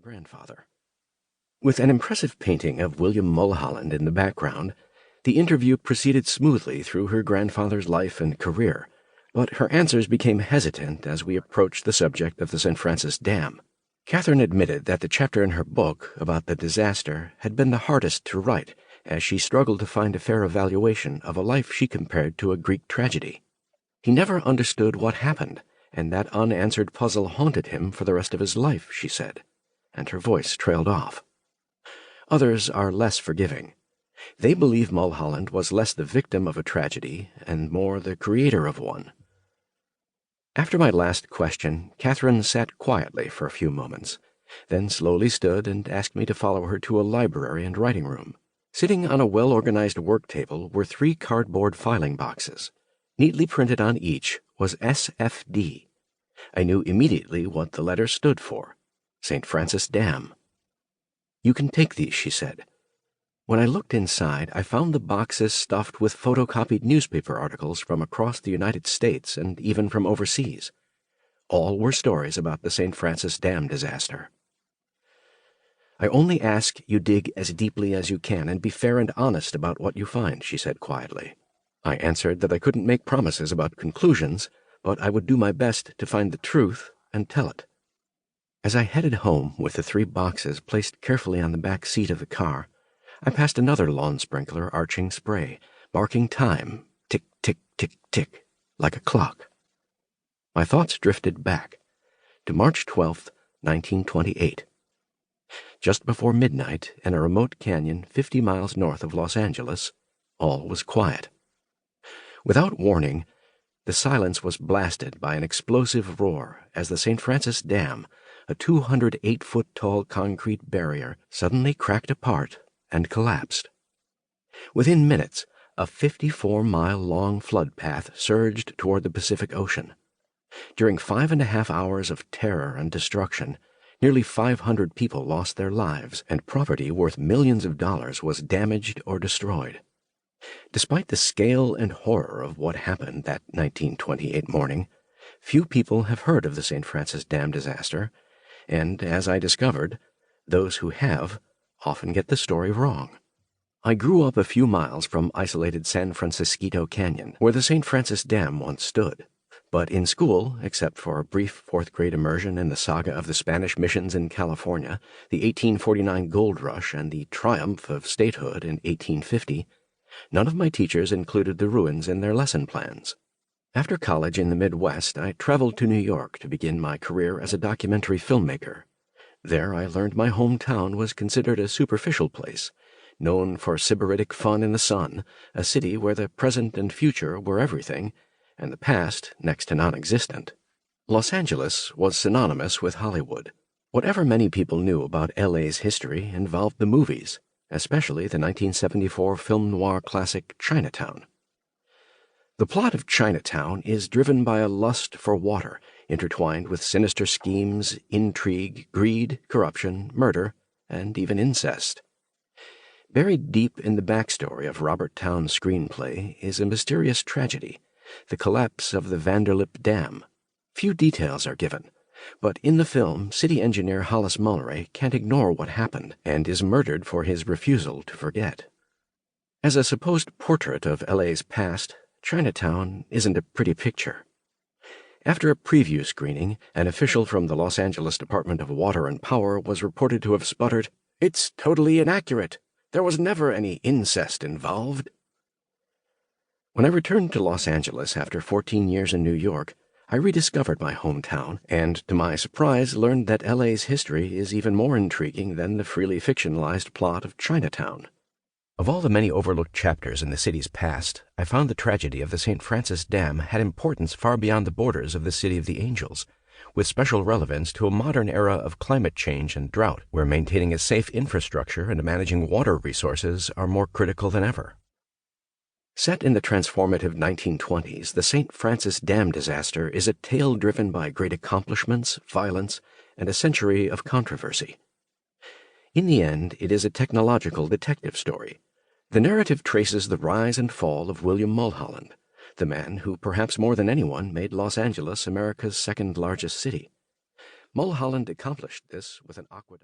grandfather. With an impressive painting of William Mulholland in the background, the interview proceeded smoothly through her grandfather's life and career, but her answers became hesitant as we approached the subject of the St. Francis Dam. Catherine admitted that the chapter in her book about the disaster had been the hardest to write, as she struggled to find a fair evaluation of a life she compared to a Greek tragedy. He never understood what happened, and that unanswered puzzle haunted him for the rest of his life, she said, and her voice trailed off. Others are less forgiving. They believe Mulholland was less the victim of a tragedy and more the creator of one. After my last question, Catherine sat quietly for a few moments, then slowly stood and asked me to follow her to a library and writing room. Sitting on a well-organized work table were 3 cardboard filing boxes. Neatly printed on each was SFD. I knew immediately what the letter stood for: St. Francis Dam. "You can take these," she said. When I looked inside, I found the boxes stuffed with photocopied newspaper articles from across the United States and even from overseas. All were stories about the St. Francis Dam disaster. "I only ask you dig as deeply as you can and be fair and honest about what you find," she said quietly. I answered that I couldn't make promises about conclusions, but I would do my best to find the truth and tell it. As I headed home with the 3 boxes placed carefully on the back seat of the car, I passed another lawn sprinkler arching spray, marking time, tick, tick, tick, tick, like a clock. My thoughts drifted back to March 12th, 1928. Just before midnight, in a remote canyon 50 miles north of Los Angeles, all was quiet. Without warning, the silence was blasted by an explosive roar as the St. Francis Dam, a 208-foot-tall concrete barrier, suddenly cracked apart and collapsed. Within minutes, a 54-mile-long floodpath surged toward the Pacific Ocean. During 5.5 hours of terror and destruction, nearly 500 people lost their lives, and property worth millions of dollars was damaged or destroyed. Despite the scale and horror of what happened that 1928 morning, few people have heard of the St. Francis Dam disaster, and, as I discovered, those who have often get the story wrong. I grew up a few miles from isolated San Francisquito Canyon, where the St. Francis Dam once stood. But in school, except for a brief 4th-grade immersion in the saga of the Spanish missions in California, the 1849 gold rush, and the triumph of statehood in 1850, none of my teachers included the ruins in their lesson plans. After college in the Midwest, I traveled to New York to begin my career as a documentary filmmaker. There I learned my hometown was considered a superficial place, known for sybaritic fun in the sun, a city where the present and future were everything, and the past next to non-existent. Los Angeles was synonymous with Hollywood. Whatever many people knew about LA's history involved the movies, especially the 1974 film noir classic Chinatown. The plot of Chinatown is driven by a lust for water, intertwined with sinister schemes, intrigue, greed, corruption, murder, and even incest. Buried deep in the backstory of Robert Towne's screenplay is a mysterious tragedy, the collapse of the Vanderlip Dam. Few details are given, but in the film, city engineer Hollis Mulleray can't ignore what happened and is murdered for his refusal to forget. As a supposed portrait of LA's past, Chinatown isn't a pretty picture. After a preview screening, an official from the Los Angeles Department of Water and Power was reported to have sputtered, "It's totally inaccurate. There was never any incest involved." When I returned to Los Angeles after 14 years in New York, I rediscovered my hometown and, to my surprise, learned that LA's history is even more intriguing than the freely fictionalized plot of Chinatown. Of all the many overlooked chapters in the city's past, I found the tragedy of the St. Francis Dam had importance far beyond the borders of the City of the Angels, with special relevance to a modern era of climate change and drought, where maintaining a safe infrastructure and managing water resources are more critical than ever. Set in the transformative 1920s, the St. Francis Dam disaster is a tale driven by great accomplishments, violence, and a century of controversy. In the end, it is a technological detective story. The narrative traces the rise and fall of William Mulholland, the man who, perhaps more than anyone, made Los Angeles America's second-largest city. Mulholland accomplished this with an aqueduct.